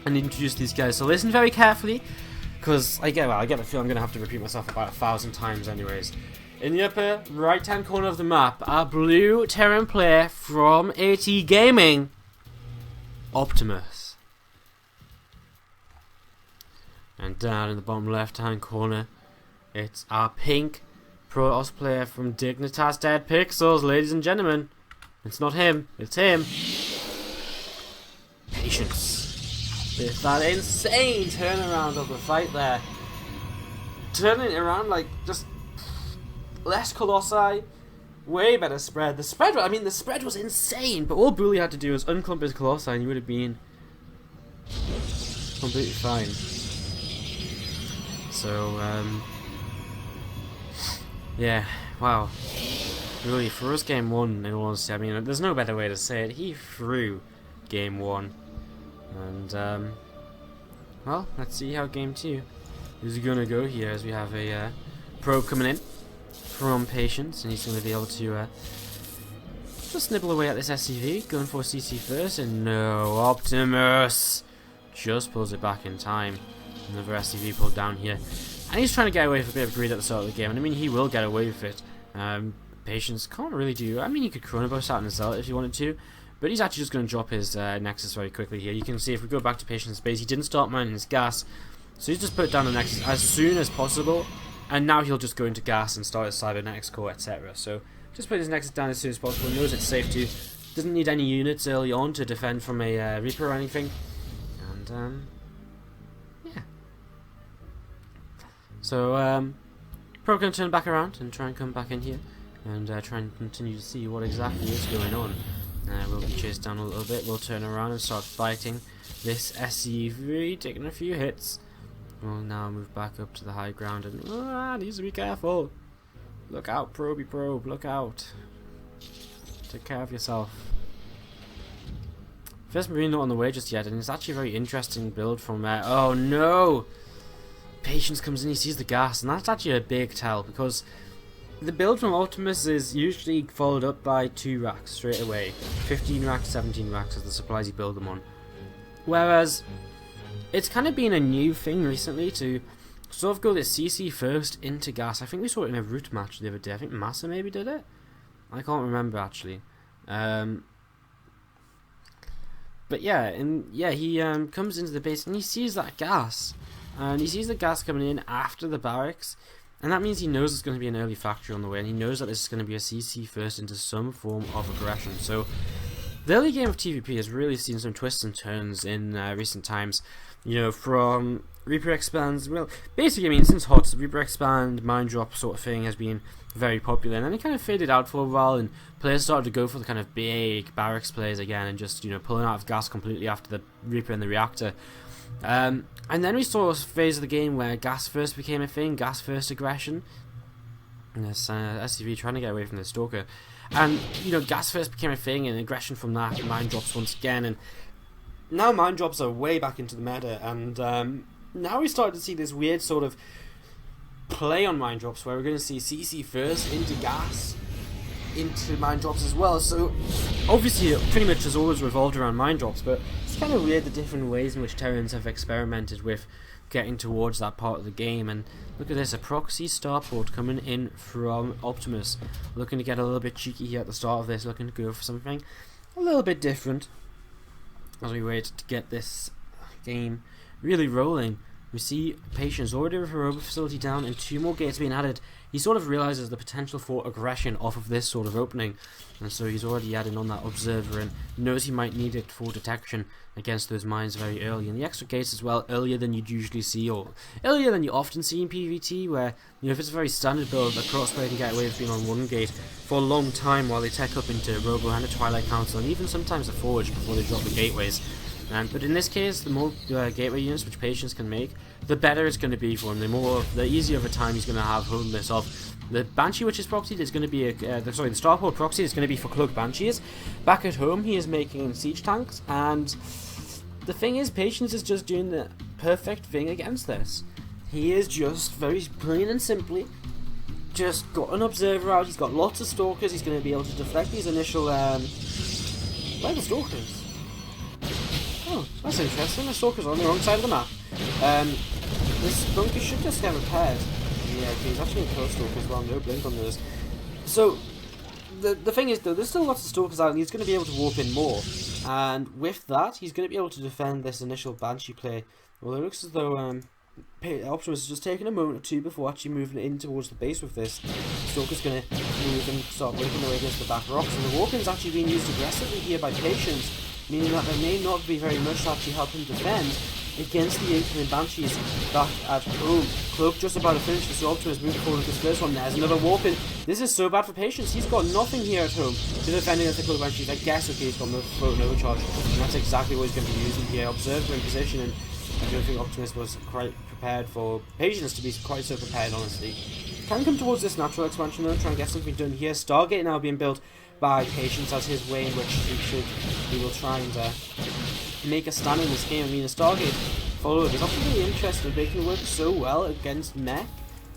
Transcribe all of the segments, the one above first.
and introduce these guys. So listen very carefully, because I get the feel I'm going to have to repeat myself about 1,000 times anyways. In the upper right-hand corner of the map, our blue Terran player from AT Gaming, Optimus. And down in the bottom left-hand corner, it's our pink Protoss player from Dignitas Dead Pixels, ladies and gentlemen. It's not him, it's him. Patience. With that insane turnaround of the fight there. Turning it around like just less Colossi, way better spread. The spread was insane, but all Bully had to do was unclump his Colossi and he would have been completely fine. So, yeah, wow. Really, for us, game 1, in all honesty, I mean, there's no better way to say it. He threw game 1. And, well, let's see how game 2 is going to go here, as we have a probe coming in from Patience, and he's going to be able to just nibble away at this SCV, going for CC first, and no, Optimus just pulls it back in time. Another SCV pulled down here, and he's trying to get away with a bit of greed at the start of the game, and I mean, he will get away with it. Patience can't really do, I mean, he could Chronoburst out in the Zealot if he wanted to, but he's actually just going to drop his Nexus very quickly here. You can see if we go back to Patience's base, he didn't start mining his gas, so he's just put down the Nexus as soon as possible, and now he'll just go into gas and start his Cybernetics core, etc. So just put his Nexus down as soon as possible, knows it's safe to, doesn't need any units early on to defend from a Reaper or anything, and yeah. So probably going to turn back around and try and come back in here and try and continue to see what exactly is going on. We'll be chased down a little bit, we'll turn around and start fighting this SCV, taking a few hits. We'll now move back up to the high ground and needs to be careful. Look out, Probey Probe, look out. Take care of yourself. First Marine not on the way just yet, and it's actually a very interesting build from there. Oh no! Patience comes in, he sees the gas, and that's actually a big tell, because the build from Optimus is usually followed up by 2 racks straight away. 15 racks, 17 racks as the supplies you build them on. Whereas, it's kind of been a new thing recently to sort of go this CC first into gas. I think we saw it in a root match the other day. I think Massa maybe did it? I can't remember actually. But yeah, he comes into the base and he sees that gas. And he sees the gas coming in after the barracks. And that means he knows there's going to be an early factory on the way. And he knows that this is going to be a CC first into some form of aggression. So the early game of TVP has really seen some twists and turns in recent times. You know, from Reaper Expands, well, basically, I mean, since HOTS, Reaper Expand, Mine Drop sort of thing has been very popular, and then it kind of faded out for a while, and players started to go for the kind of big barracks plays again, and just, you know, pulling out of gas completely after the Reaper and the Reactor. And then we saw a phase of the game where gas first became a thing, gas first aggression, and this SCV trying to get away from the Stalker. And, you know, gas first became a thing, and aggression from that, Mine Drops once again, and now Mine Drops are way back into the meta, and now we started to see this weird sort of play on Mine Drops where we're going to see CC first into gas, into Mine Drops as well. So obviously it pretty much has always revolved around Mine Drops, but it's kind of weird the different ways in which Terrans have experimented with getting towards that part of the game. And look at this, a proxy starport coming in from Optimus, looking to get a little bit cheeky here at the start of this, looking to go for something a little bit different as we wait to get this game really rolling. We see Patience already with her robot facility down and 2 more gates being added. He sort of realizes the potential for aggression off of this sort of opening, and so he's already adding on that observer and knows he might need it for detection against those mines very early. And the extra gates as well, earlier than you'd usually see, or earlier than you often see in PvT, where, you know, if it's a very standard build, a crossplayer can get away with being on 1 gate for a long time while they tech up into Robo and a Twilight Council, and even sometimes a Forge before they drop the gateways. But in this case, the more gateway units which Patience can make, the better it's going to be for him. The easier of a time he's going to have holding this off. The Banshee which is proxied is going to be the Starport proxy is going to be for Cloaked Banshees. Back at home, he is making siege tanks, and the thing is, Patience is just doing the perfect thing against this. He is just very plain and simply just got an observer out. He's got lots of stalkers. He's going to be able to deflect these initial. Where are the stalkers? Oh, Oh, that's interesting. The Stalkers are on the wrong side of the map. This bunker should just get repaired. Yeah, okay, he's actually a close Stalker as well. No blink on those. So, the thing is though, there's still lots of Stalkers out and he's going to be able to warp in more. And with that, he's going to be able to defend this initial Banshee play. Well, it looks as though Optimus is just taking a moment or two before actually moving in towards the base with this. Stalker's going to move and start working their way against the back rocks. And the warping's actually being used aggressively here by Patience, meaning that there may not be very much to actually help him defend against the incoming Banshees back at home. Cloak just about to finish, so Optimus moving forward with this first one. There's another warping. This is so bad for Patience. He's got nothing here at home to defend against the Cloak Banshees. I guess, okay, he's got no floating overcharge, and that's exactly what he's going to be using here. Observer in position, and I don't think Optimus was quite prepared for Patience to be quite so prepared, honestly. Can come towards this natural expansion though, try and get something done here. Stargate now being built by Patience as his way in which he will try and make a stand in this game. I mean, a Stargate follower is often really interesting. They can work so well against mech.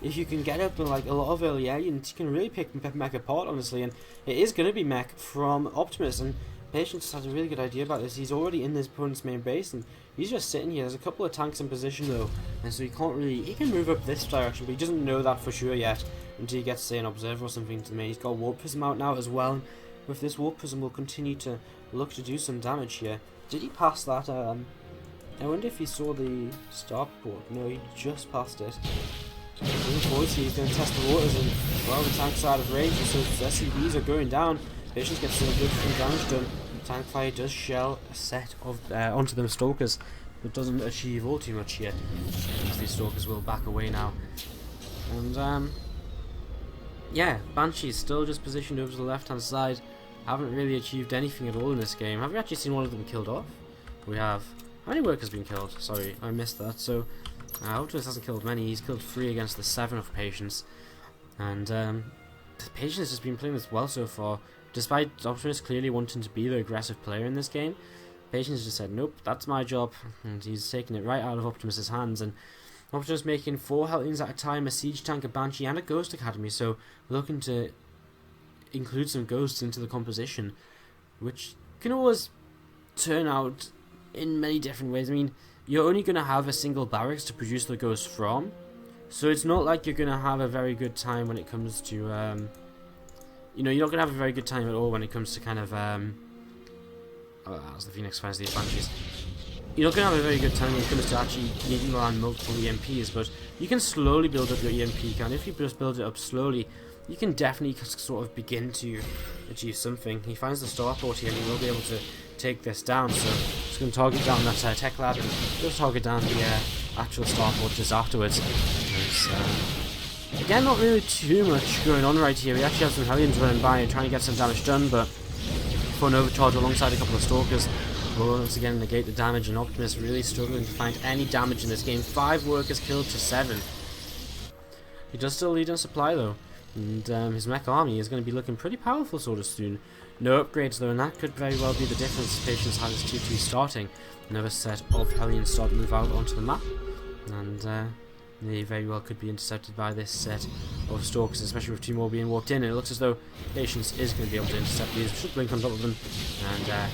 If you can get up in like a lot of early aliens, you can really pick mech apart, honestly. And it is going to be mech from Optimus, and Patience has a really good idea about this. He's already in his opponent's main base, and he's just sitting here. There's a couple of tanks in position though, and so he can't really. He can move up this direction, but he doesn't know that for sure yet until he gets, say, an observer or something to the main. He's got Warp Prism out now as well. With this Warp Prism, we'll continue to look to do some damage here. Did he pass that? I wonder if he saw the starport. No, he just passed it. Moving forward, he's going to test the waters, and well, the tank's out of range, and so the SCVs are going down. Patience gets some good damage done. Tank fire does shell a set of onto them Stalkers, but doesn't achieve all too much here. These Stalkers will back away now. And yeah, Banshee's still just positioned over to the left hand side. Haven't really achieved anything at all in this game. Have we actually seen one of them killed off? We have. How many workers been killed? Sorry, I missed that. So Optimus hasn't killed many. He's killed 3 against the 7 of Patience. And Patience has just been playing this well so far. Despite Optimus clearly wanting to be the aggressive player in this game, Patience just said, nope, that's my job. And he's taking it right out of Optimus's hands. And Optimus making 4 Hellions at a time, a Siege Tank, a Banshee, and a Ghost Academy. So looking to include some Ghosts into the composition, which can always turn out in many different ways. I mean, you're only going to have a single barracks to produce the Ghosts from, so it's not like you're going to have a very good time when it comes to, you know, you're not going to have a very good time at all when it comes to kind of, as the Phoenix finds these Banshees. You're not going to have a very good time when it comes to actually needing to land multiple EMPs, but you can slowly build up your EMP count. If you just build it up slowly, you can definitely sort of begin to achieve something. He finds the starport here, and he will be able to take this down, so just going to target down that tech lab and just target down the actual starport just afterwards. Again, not really too much going on right here. We actually have some Hellions running by and trying to get some damage done, but for an overcharge alongside a couple of Stalkers will once again negate the damage, and Optimus really struggling to find any damage in this game. 5 workers killed to 7. He does still lead on supply though, and his mech army is going to be looking pretty powerful sort of soon. No upgrades though, and that could very well be the difference. Patience has his 2-2 starting. Another set of Hellions start to move out onto the map, and they very well could be intercepted by this set of Stalkers, especially with 2 more being warped in. And it looks as though Patience is going to be able to intercept these. Should blink on top of them and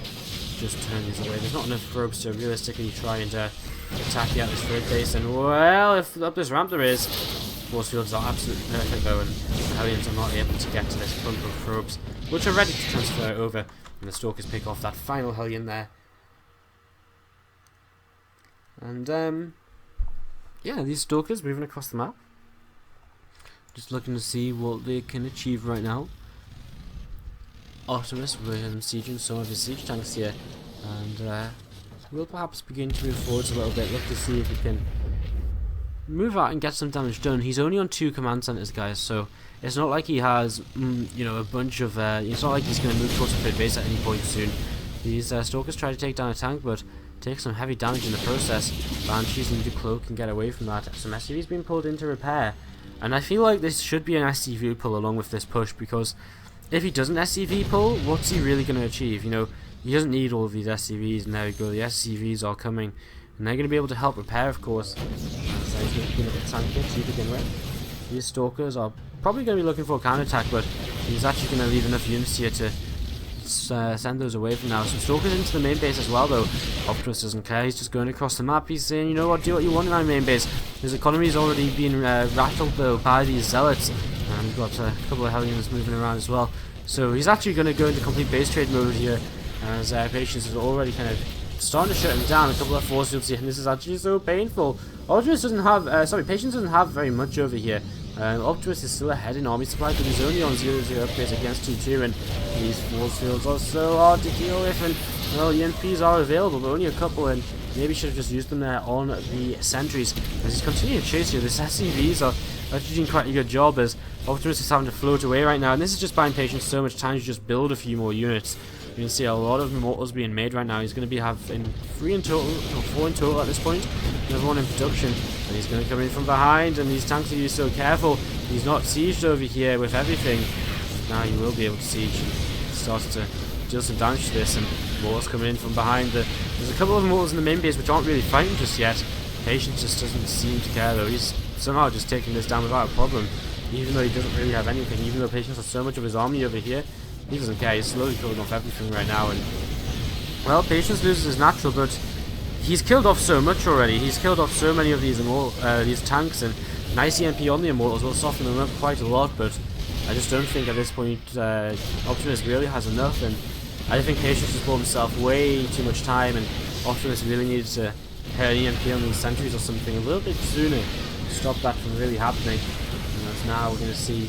just turn these away. There's not enough probes to realistically try and attack the atmospheric base, and well, if up this ramp there is, force fields are absolutely perfect though, and the Hellions are not able to get to this bump of probes, which are ready to transfer over, and the Stalkers pick off that final Hellion there. And yeah, these Stalkers moving across the map, just looking to see what they can achieve right now. Optimus with sieging some of his siege tanks here, and we'll perhaps begin to move forwards a little bit, look to see if he can move out and get some damage done. He's only on 2 command centers, guys, so it's not like he has, you know, a bunch of, it's not like he's going to move towards a third base at any point soon. These Stalkers try to take down a tank, but take some heavy damage in the process. Banshees need to cloak and get away from that. Some SCV's been pulled into repair, and I feel like this should be an SCV pull along with this push, because if he doesn't SCV pull, what's he really going to achieve? You know, he doesn't need all of these SCVs, and there we go, the SCVs are coming, and they're going to be able to help repair, of course. So he's going to begin with the tank hit to begin with. These Stalkers are probably going to be looking for a counter-attack, but he's actually going to leave enough units here to send those away from now. So Stalker's into the main base as well, though. Optimus doesn't care. He's just going across the map. He's saying, you know what, do what you want in my main base. His economy is already being rattled, though, by these zealots. And we've got a couple of Hellions moving around as well. So he's actually going to go into complete base trade mode here, as Patience is already kind of starting to shut him down. A couple of force fields here, and this is actually so painful. Optimus doesn't have, Patience doesn't have very much over here. Optimus is still ahead in army supply, but he's only on 0-0 upgrades against 2-2, and these force fields are so hard to deal with, and well, the MPs are available, but only a couple, and maybe should have just used them there on the sentries. As he's continuing to chase here, the SCVs are actually doing quite a good job, as Optimus is having to float away right now, and this is just buying Patience so much time to just build a few more units. You can see a lot of Immortals being made right now. He's going to be having 3 in total, or 4 in total at this point. Another one in production, and he's going to come in from behind, and these tanks are so careful. He's not sieged over here with everything. Now he will be able to siege, and starts to deal some damage to this, and Immortals coming in from behind. There's a couple of Immortals in the main base which aren't really fighting just yet. Patience just doesn't seem to care, though. He's somehow just taking this down without a problem, even though he doesn't really have anything, even though Patience has so much of his army over here. He doesn't care, he's slowly killing off everything right now, and well, Patience loses his natural, but he's killed off so much already. He's killed off so many of these these tanks, and nice EMP on the Immortals will soften them up quite a lot, but I just don't think at this point Optimus really has enough, and I think Patience has bought himself way too much time, and Optimus really needed to hit an EMP on these sentries or something a little bit sooner to stop that from really happening. And as now we're going to see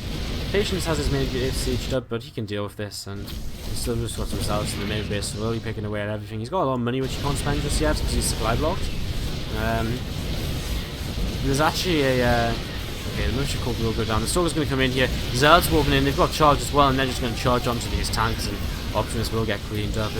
Patience has his main base sieged up, but he can deal with this, and he's still just got some zealots in the main base, slowly picking away at everything. He's got a lot of money which he can't spend just yet because he's supply blocked. There's actually a okay, the militia corps will go down. The Stalker's going to come in here. Zealots walking in. They've got charge as well, and they're just going to charge onto these tanks, and Optimus will get cleaned up.